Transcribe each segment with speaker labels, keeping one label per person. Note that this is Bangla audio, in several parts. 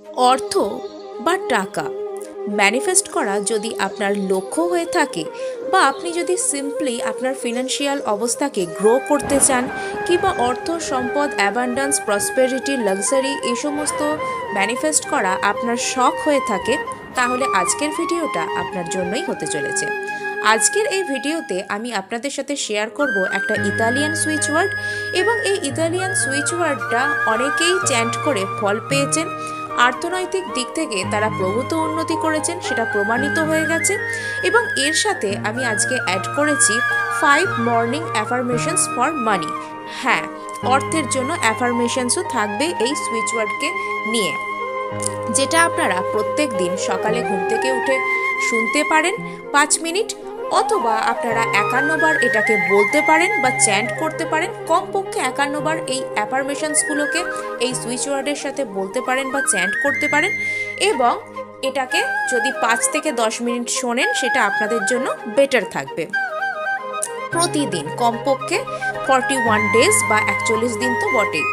Speaker 1: অর্থ বা টাকা ম্যানিফেস্ট করা যদি আপনার লক্ষ্য হয়ে থাকে, বা আপনি যদি সিম্পলি আপনার ফিনান্সিয়াল অবস্থাকে গ্রো করতে চান, কিংবা অর্থ, সম্পদ, অ্যাবান্ডান্স, প্রসপেরিটি, লাক্সারি এই সমস্ত ম্যানিফেস্ট করা আপনার শখ হয়ে থাকে, তাহলে আজকের ভিডিওটা আপনার জন্যই হতে চলেছে। আজকের এই ভিডিওতে আমি আপনাদের সাথে শেয়ার করব একটা ইতালিয়ান সুইচ ওয়ার্ড, এবং এই ইতালিয়ান সুইচ ওয়ার্ডটা অনেকেই চ্যান্ট করে ফল পেয়েছেন। অর্থনৈতিক দিক থেকে তারা প্রভূত উন্নতি করেছেন, সেটা প্রমাণিত হয়ে গেছে। এবং এর সাথে আমি আজকে অ্যাড করেছি 5 মর্নিং অ্যাফার্মেশনস ফর মানি। হ্যাঁ, অর্থের জন্য অ্যাফার্মেশনসও থাকবে এই সুইচ ওয়ার্ডকে নিয়ে, যেটা আপনারা প্রত্যেক দিন সকালে ঘুম থেকে উঠে শুনতে পারেন 5 মিনিট, অথবা আপনারা 51 বার এটাকে বলতে পারেন বা চ্যান্ট করতে পারেন। কমপক্ষে 51 বার এই অ্যাফার্মেশনসগুলোকে এই সুইচ ওয়ার্ডের সাথে বলতে পারেন বা চ্যান্ট করতে পারেন। এবং এটাকে যদি 5 থেকে 10 মিনিট শোনেন, সেটা আপনাদের জন্য বেটার থাকবে। প্রতিদিন কমপক্ষে 41 ডেজ বা 41 দিন তো বটেই।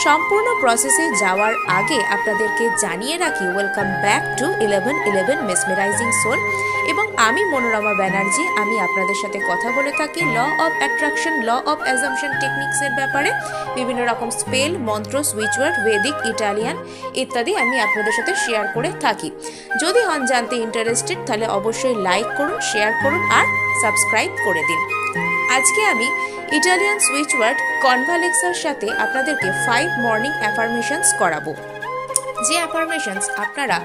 Speaker 1: সম্পূর্ণ প্রসেসে যাওয়ার আগে আপনাদেরকে জানিয়ে রাখি, welcome back to 1111 mesmerising soul. এবং আমি মনোরমা ব্যানার্জি, আমি আপনাদের সাথে কথা বলে থাকি law of attraction, law of assumption টেকনিক্সের ব্যাপারে। বিভিন্ন রকম স্পেল, মন্ত্র, সুইচ ওয়ার্ড, বেদিক, ইটালিয়ান ইত্যাদি আমি আপনাদের সাথে শেয়ার করে থাকি। যদি হন জানতে ইন্টারেস্টেড, তাহলে অবশ্যই লাইক করুন, শেয়ার করুন আর সাবস্ক্রাইব করে দিন। আজকে আমি ইটালিয়ান সুইচ ওয়ার্ড কনভালেক্সার সাথে আপনাদেরকে 5 মর্নিং অ্যাফার্মেশনস করাবো। যে অ্যাফার্মেশনস আপনারা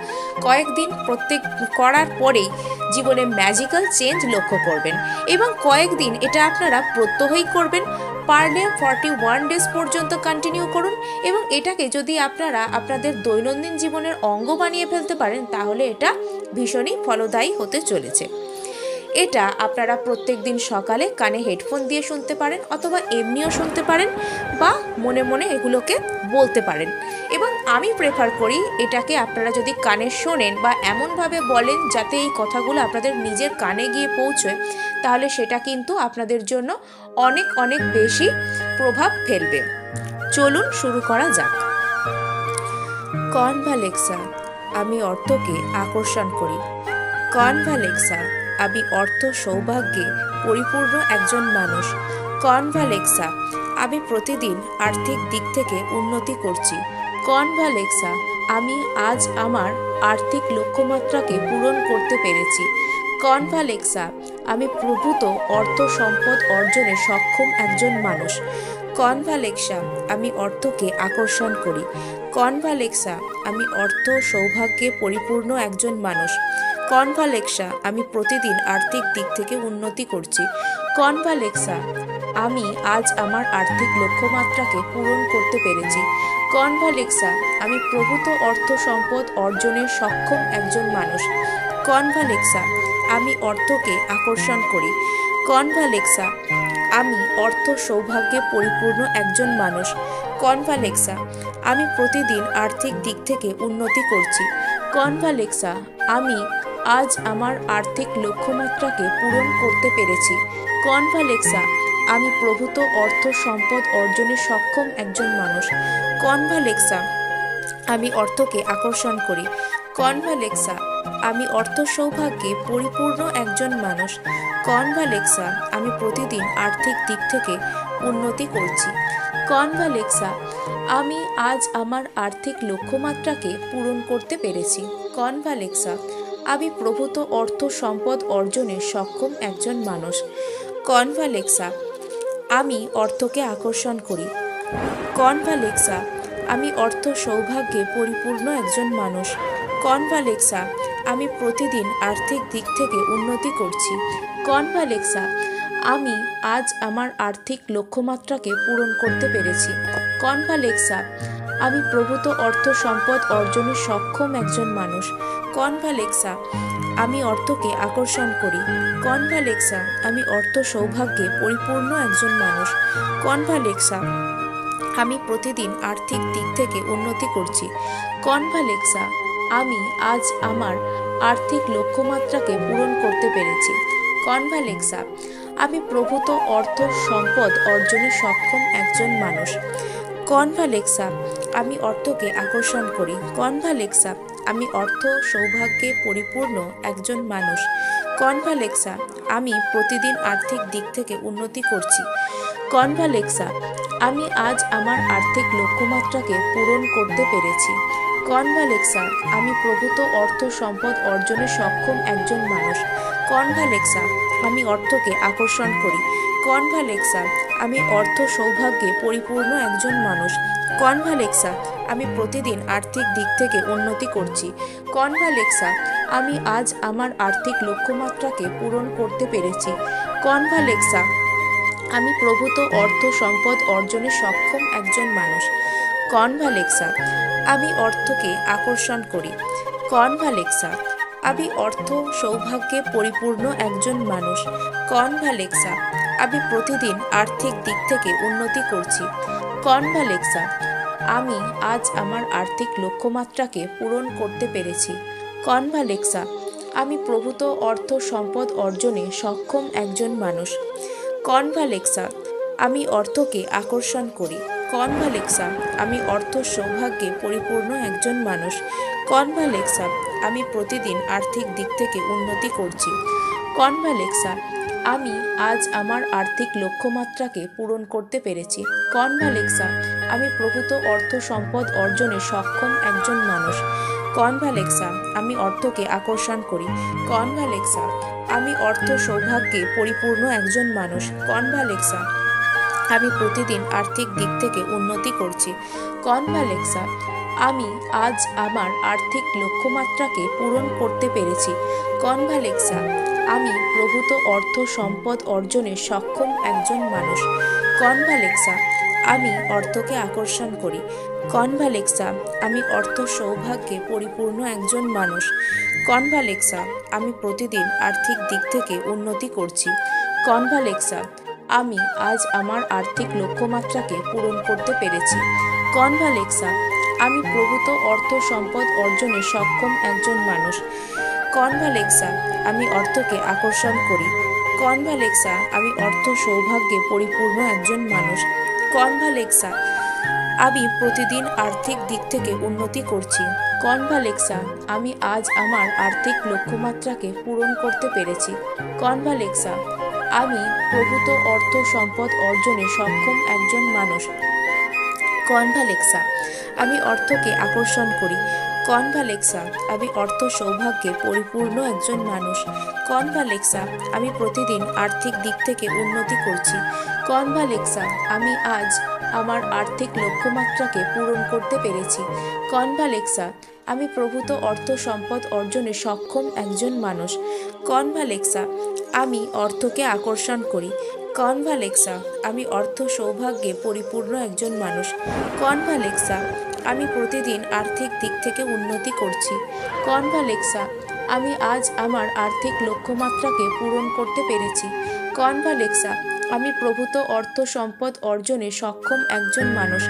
Speaker 1: কয়েকদিন প্রত্যেক করার পরেই জীবনে ম্যাজিক্যাল চেঞ্জ লক্ষ্য করবেন, এবং কয়েকদিন এটা আপনারা প্রত্যহই করবেন। পারলে 41 ডেজ পর্যন্ত কন্টিনিউ করুন, এবং এটাকে যদি আপনারা আপনাদের দৈনন্দিন জীবনের অঙ্গ বানিয়ে ফেলতে পারেন, তাহলে এটা ভীষণই ফলদায়ী হতে চলেছে। এটা আপনারা প্রত্যেক দিন সকালে কানে হেডফোন দিয়ে শুনতে পারেন, অথবা এমনিও শুনতে পারেন, বা মনে মনে এগুলোকে বলতে পারেন। এবং আমি প্রেফার করি এটাকে আপনারা যদি কানে শোনেন বা এমনভাবে বলেন যাতে এই কথাগুলো আপনাদের নিজের কানে গিয়ে পৌঁছয়, তাহলে সেটা কিন্তু আপনাদের জন্য অনেক অনেক বেশি প্রভাব ফেলবে। চলুন শুরু করা যাক। কনভালেক্সা, আমি অর্থকে আকর্ষণ করি। কনভালেক্সা, আমি অর্থ সৌভাগ্যে পরিপূর্ণ একজন মানুষ। কনভালেক্সা, আমি প্রতিদিন আর্থিক দিক থেকে উন্নতি করছি। কনভালেক্সা, আমি আজ আমার আর্থিক লক্ষ্যমাত্রাকে পূরণ করতে পেরেছি। কনভালেক্সা, আমি প্রভূত অর্থ সম্পদ অর্জনে সক্ষম একজন মানুষ। কনভালেক্সা, আমি অর্থকে আকর্ষণ করি। কনভালেক্সা, আমি অর্থ সৌভাগ্যে পরিপূর্ণ একজন মানুষ। কনভালেক্সা, আমি প্রতিদিন আর্থিক দিক থেকে উন্নতি করছি। কনভালেক্সা, আমি আজ আমার আর্থিক লক্ষ্যমাত্রাকে পূরণ করতে পেরেছি। কনভালেক্সা, আমি প্রভূত অর্থ সম্পদ অর্জনে সক্ষম একজন মানুষ। কনভালেক্সা, আমি অর্থকে আকর্ষণ করি। কনভালেক্সা, আমি অর্থ সৌভাগ্যে পরিপূর্ণ একজন মানুষ। কনভালেক্সা, আমি প্রতিদিন আর্থিক দিক থেকে উন্নতি করছি। কনভালেক্সা, আমি আজ আমার আর্থিক লক্ষ্যমাত্রাকে পূরণ করতে পেরেছি। কনভালেক্সা, আমি প্রভূত অর্থ সম্পদ অর্জনে সক্ষম একজন মানুষ। কনভালেক্সা, আমি অর্থকে আকর্ষণ করি। কনভালেক্সা, আমি অর্থ সৌভাগ্যে পরিপূর্ণ একজন মানুষ। কনভালেক্সা, আমি প্রতিদিন আর্থিক দিক থেকে উন্নতি করছি। কনভালেক্সা, আমি আজ আমার আর্থিক লক্ষ্যমাত্রাকে পূরণ করতে পেরেছি। কনভালেক্সা, আমি প্রভূত অর্থ সম্পদ অর্জনে সক্ষম একজন মানুষ। কনভালেক্সা, আমি অর্থকে আকর্ষণ করি। কনভালেক্সা, আমি অর্থ সৌভাগ্যে পরিপূর্ণ একজন মানুষ। কনভালেক্সা, আমি প্রতিদিন আর্থিক দিক থেকে উন্নতি করছি। কনভালেক্সা, আমি আজ আমার আর্থিক লক্ষ্যমাত্রাকে পূরণ করতে পেরেছি। কনভালেক্সা, আমি প্রভূত অর্থ সম্পদ অর্জনে সক্ষম একজন মানুষ। কনভালেক্সা, আমি অর্থকে আকর্ষণ করি। কনভালেক্সা, আমি অর্থ সৌভাগ্যে পরিপূর্ণ একজন মানুষ। কনভালেক্সা, আমি প্রতিদিন আর্থিক দিক থেকে উন্নতি করছি। কনভালেক্সা, আমি আজ আমার আর্থিক লক্ষ্যমাত্রাকে পূরণ করতে পেরেছি। কনভালেক্সা, আমি প্রভূত অর্থ সম্পদ অর্জনে সক্ষম একজন মানুষ। কনভালেক্সা, আমি অর্থকে আকর্ষণ করি। কনভালেক্সা, আমি অর্থ সৌভাগ্যে পরিপূর্ণ একজন মানুষ। কনভালেক্সা, আমি প্রতিদিন আর্থিক দিক থেকে উন্নতি করছি। কনভালেক্সা, আমি আজ আমার আর্থিক লক্ষ্যমাত্রাকে পূরণ করতে পেরেছি। কনভালেক্সা, আমি প্রভূত অর্থ সম্পদ অর্জনে সক্ষম একজন মানুষ। কনভালেক্সা, আমি অর্থকে আকর্ষণ করি। কনভালেক্সা, আমি অর্থ সৌভাগ্যে পরিপূর্ণ একজন মানুষ। কনভালেক্সা, আমি প্রতিদিন আর্থিক দিক থেকে উন্নতি করছি। কনভালেক্সা, আমি আজ আমার আর্থিক লক্ষ্যমাত্রাকে পূরণ করতে পেরেছি। কনভালেক্সা, আমি প্রভূত অর্থ সম্পদ অর্জনে সক্ষম একজন মানুষ। কনভালেক্সা, আমি অর্থকে আকর্ষণ করি। কনভালেক্সা, আমি অর্থ সৌভাগ্যে পরিপূর্ণ একজন মানুষ। কনভালেক্সা, আমি প্রতিদিন আর্থিক দিক থেকে উন্নতি করছি। কনভালেক্সা, আমি আজ আমার আর্থিক লক্ষ্যমাত্রাকে পূরণ করতে পেরেছি। কনভালেক্সা, আমি প্রভূত অর্থ সম্পদ অর্জনে সক্ষম একজন মানুষ। কনভালেক্সা, আমি অর্থকে আকর্ষণ করি। কনভালেক্সা, আমি অর্থ সৌভাগ্যে পরিপূর্ণ একজন মানুষ। কনভালেক্সা, আমি প্রতিদিন আর্থিক দিক থেকে উন্নতি করছি। কনভালেক্সা, আমি আজ আমার আর্থিক লক্ষ্যমাত্রাকে পূরণ করতে পেরেছি। কনভালেক্সা, আমি প্রভূত অর্থ সম্পদ অর্জনে সক্ষম একজন মানুষ। কনভালেক্সা, আমি অর্থকে আকর্ষণ করি। কনভালেক্সা, আমি অর্থ সৌভাগ্যে পরিপূর্ণ একজন মানুষ। কনভালেক্সা, আমি প্রতিদিন আর্থিক দিক থেকে উন্নতি করছি। কনভালেক্সা, আমি আজ আমার আর্থিক লক্ষ্যমাত্রাকে পূরণ করতে পেরেছি। কনভালেক্সা, আমি প্রভূত অর্থ সম্পদ অর্জনে সক্ষম একজন মানুষ। কনভালেক্সা, আমি অর্থকে আকর্ষণ করি। কনভালেক্সা, আমি অর্থ সৌভাগ্যে পরিপূর্ণ একজন মানুষ। কনভালেক্সা, আমি প্রতিদিন আর্থিক দিক থেকে উন্নতি করছি। কনভালেক্সা, আমি আজ আমার আর্থিক লক্ষ্যমাত্রাকে পূরণ করতে পেরেছি। কনভালেক্সা, আমি প্রভূত অর্থ সম্পদ অর্জনে সক্ষম একজন মানুষ। কনভালেক্সা, আমি অর্থকে আকর্ষণ করি। কনভালেক্সা, আমি অর্থ সৌভাগ্যে পরিপূর্ণ একজন মানুষ। কনভালেক্সা, আমি প্রতিদিন আর্থিক দিক থেকে উন্নতি করছি। কনভালেক্সা, আমি আজ আমার আর্থিক লক্ষ্যমাত্রাকে পূরণ করতে পেরেছি। কনভালেক্সা, আমি প্রভূত অর্থ সম্পদ অর্জনে সক্ষম একজন মানুষ। কনভালেক্সা, আমি অর্থকে আকর্ষণ করি। কনভালেক্সা, আমি অর্থ সৌভাগ্যে পরিপূর্ণ একজন মানুষ। কনভালেক্সা, আমি প্রতিদিন আর্থিক দিক থেকে উন্নতি করছি। কনভালেক্সা, আমি আজ আমার আর্থিক লক্ষ্যমাত্রাকে পূরণ করতে পেরেছি। কনভালেক্সা, আমি প্রভূত অর্থ সম্পদ অর্জনে সক্ষম একজন মানুষ। কনভালেক্সা, আমি অর্থকে আকর্ষণ করি। কনভালেক্সা, আমি অর্থ সৌভাগ্যে পরিপূর্ণ একজন মানুষ। কনভালেক্সা, আমি প্রতিদিন আর্থিক দিক থেকে উন্নতি করছি। কনভালেক্সা, আমি আজ আমার আর্থিক লক্ষ্যমাত্রাকে পূরণ করতে পেরেছি। কনভালেক্সা, আমি প্রভূত অর্থ সম্পদ অর্জনে সক্ষম একজন মানুষ।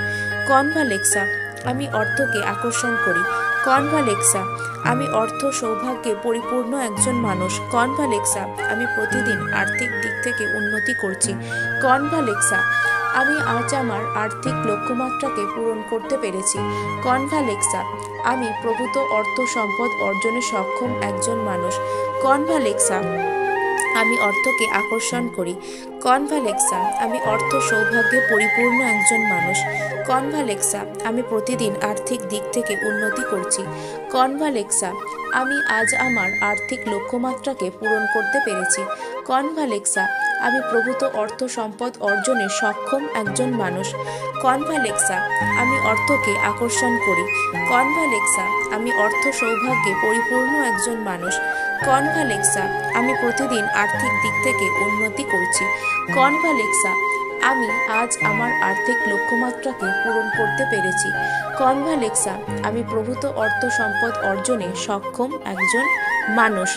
Speaker 1: কনভালেক্সা, আমি অর্থকে আকর্ষণ করি। কনভালেক্সা, আমি অর্থ সৌভাগ্যে পরিপূর্ণ একজন মানুষ। কনভালেক্সা, আমি প্রতিদিন আর্থিক দিক থেকে উন্নতি করছি। কনভালেক্সা, আমি আজ আমার আর্থিক লক্ষ্যমাত্রাকে পূরণ করতে পেরেছি। কনভালেক্সা, আমি প্রভূত অর্থ সম্পদ অর্জনে সক্ষম একজন মানুষ। কনভালেক্সা, আমি অর্থকে আকর্ষণ করি। কনভালেক্সা, আমি অর্থ সৌভাগ্যে পরিপূর্ণ একজন মানুষ। কনভালেক্সা, আমি প্রতিদিন আর্থিক দিক থেকে উন্নতি করছি। কনভালেক্সা, আমি আজ আমার আর্থিক লক্ষ্যমাত্রাকে পূরণ করতে পেরেছি। কনভালেক্সা, আমি প্রভূত অর্থ সম্পদ অর্জনে সক্ষম একজন মানুষ। কনভালেক্সা, আমি অর্থকে আকর্ষণ করি। কনভালেক্সা, আমি অর্থ সৌভাগ্যে পরিপূর্ণ একজন মানুষ। কনভালেক্সা, আমি প্রতিদিন আর্থিক দিক থেকে উন্নতি করছি। কনভালেক্সা, আমি আজ আমার আর্থিক লক্ষ্যমাত্রাকে পূরণ করতে পেরেছি। কনভালেক্সা, আমি প্রভূত অর্থ সম্পদ অর্জনে সক্ষম একজন মানুষ।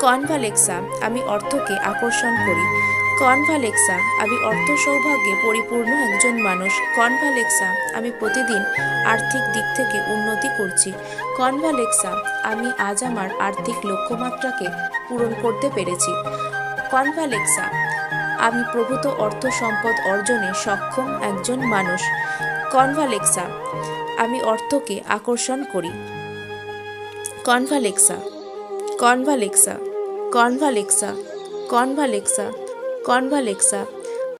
Speaker 1: কনভালেক্সা, আমি অর্থকে আকর্ষণ করি। কনভালেক্সা, আমি অর্থ সৌভাগ্যে পরিপূর্ণ একজন মানুষ। কনভালেক্সা, আমি প্রতিদিন আর্থিক দিক থেকে উন্নতি করছি। কনভালেক্সা, আমি আজ আমার আর্থিক লক্ষ্যমাত্রাকে পূরণ করতে পেরেছি। কনভালেক্সা, আমি প্রভূত অর্থ সম্পদ অর্জনে সক্ষম একজন মানুষ। কনভালেক্সা, আমি অর্থকে আকর্ষণ করি। কনভালেক্সা, কনভালেক্সা, কনভালেক্সা, কনভালেক্সা, কনভালেক্সা,